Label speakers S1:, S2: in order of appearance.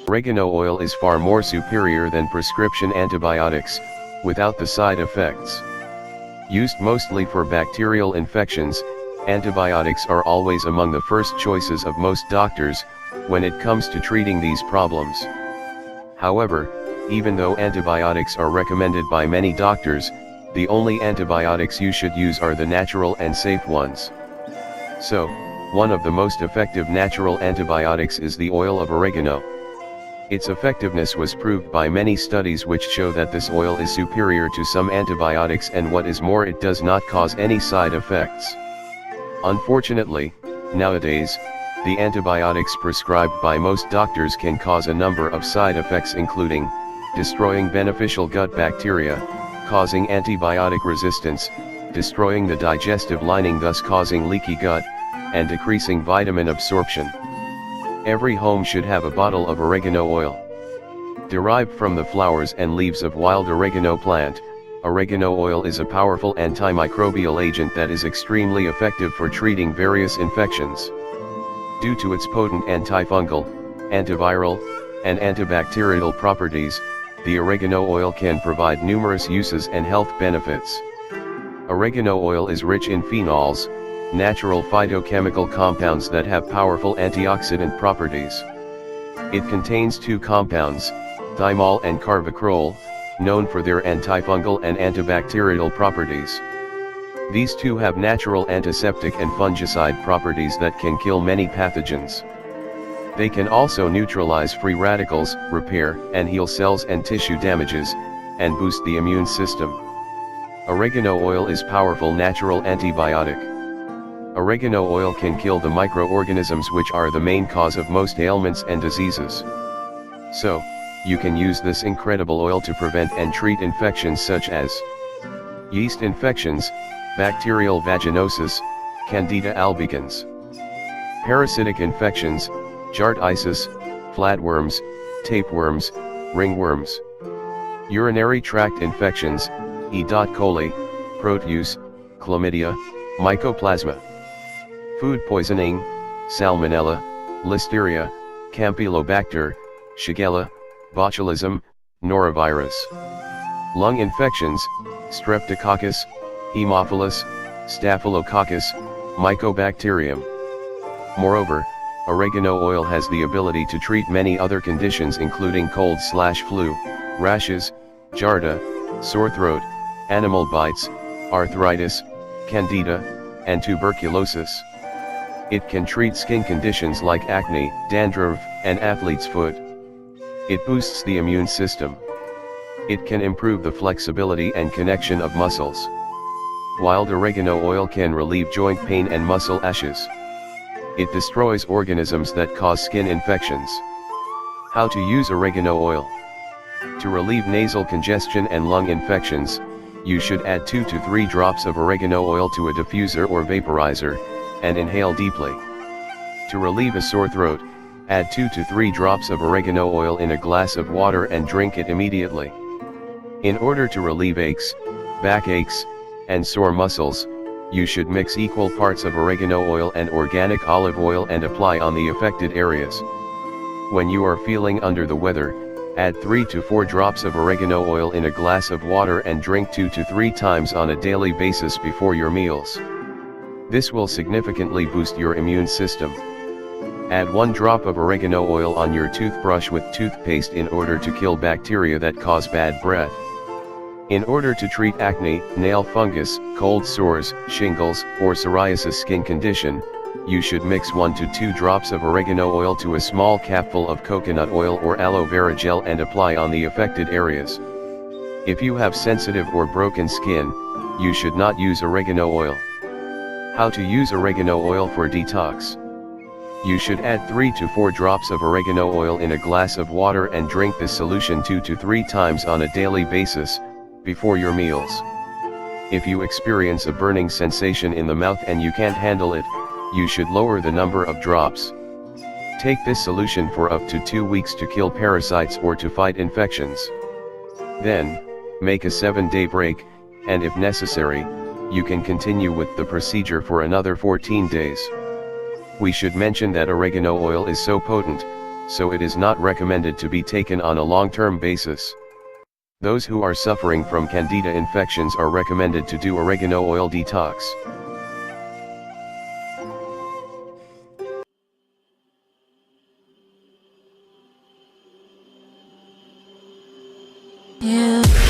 S1: Oregano oil is far more superior than prescription antibiotics, without the side effects. Used mostly for bacterial infections, antibiotics are always among the first choices of most doctors, when it comes to treating these problems. However, even though antibiotics are recommended by many doctors, the only antibiotics you should use are the natural and safe ones. So, one of the most effective natural antibiotics is the oil of oregano. Its effectiveness was proved by many studies which show that this oil is superior to some antibiotics, and what is more, it does not cause any side effects. Unfortunately, nowadays, the antibiotics prescribed by most doctors can cause a number of side effects, including destroying beneficial gut bacteria, causing antibiotic resistance, destroying the digestive lining, thus causing leaky gut, and decreasing vitamin absorption. Every home should have a bottle of oregano oil. Derived from the flowers and leaves of wild oregano plant, oregano oil is a powerful antimicrobial agent that is extremely effective for treating various infections. Due to its potent antifungal, antiviral, and antibacterial properties, the oregano oil can provide numerous uses and health benefits. Oregano oil is rich in phenols, natural phytochemical compounds that have powerful antioxidant properties. It contains two compounds, thymol and carvacrol, known for their antifungal and antibacterial properties. These two have natural antiseptic and fungicide properties that can kill many pathogens. They can also neutralize free radicals, repair and heal cells and tissue damages, and boost the immune system. Oregano oil is powerful natural antibiotic. Oregano oil can kill the microorganisms which are the main cause of most ailments and diseases. So, you can use this incredible oil to prevent and treat infections such as yeast infections, bacterial vaginosis, Candida albicans, parasitic infections, jardiasis, flatworms, tapeworms, ringworms, urinary tract infections, E. coli, proteus, chlamydia, mycoplasma, food poisoning, salmonella, listeria, campylobacter, shigella, botulism, norovirus, lung infections, streptococcus, haemophilus, staphylococcus, mycobacterium. Moreover, oregano oil has the ability to treat many other conditions including cold/flu, rashes, giardia, sore throat, animal bites, arthritis, candida, and tuberculosis. It can treat skin conditions like acne, dandruff, and athlete's foot. It boosts the immune system. It can improve the flexibility and connection of muscles. Wild oregano oil can relieve joint pain and muscle ashes. It destroys organisms that cause skin infections. How to use oregano oil? To relieve nasal congestion and lung infections, you should add 2 to 3 drops of oregano oil to a diffuser or vaporizer, and inhale deeply. To relieve a sore throat, add 2 to 3 drops of oregano oil in a glass of water and drink it immediately. In order to relieve aches, backaches, and sore muscles, you should mix equal parts of oregano oil and organic olive oil and apply on the affected areas. When you are feeling under the weather, add 3 to 4 drops of oregano oil in a glass of water and drink 2 to 3 times on a daily basis before your meals. This will significantly boost your immune system. Add 1 drop of oregano oil on your toothbrush with toothpaste in order to kill bacteria that cause bad breath. In order to treat acne, nail fungus, cold sores, shingles, or psoriasis skin condition, you should mix 1 to 2 drops of oregano oil to a small capful of coconut oil or aloe vera gel and apply on the affected areas. If you have sensitive or broken skin, you should not use oregano oil. How to use oregano oil for detox? You should add 3 to 4 drops of oregano oil in a glass of water and drink this solution 2 to 3 times on a daily basis, before your meals. If you experience a burning sensation in the mouth and you can't handle it, you should lower the number of drops. Take this solution for up to 2 weeks to kill parasites or to fight infections. Then, make a 7-day break, and if necessary, you can continue with the procedure for another 14 days. We should mention that oregano oil is so potent, so it is not recommended to be taken on a long-term basis. Those who are suffering from candida infections are recommended to do oregano oil detox.
S2: Yeah.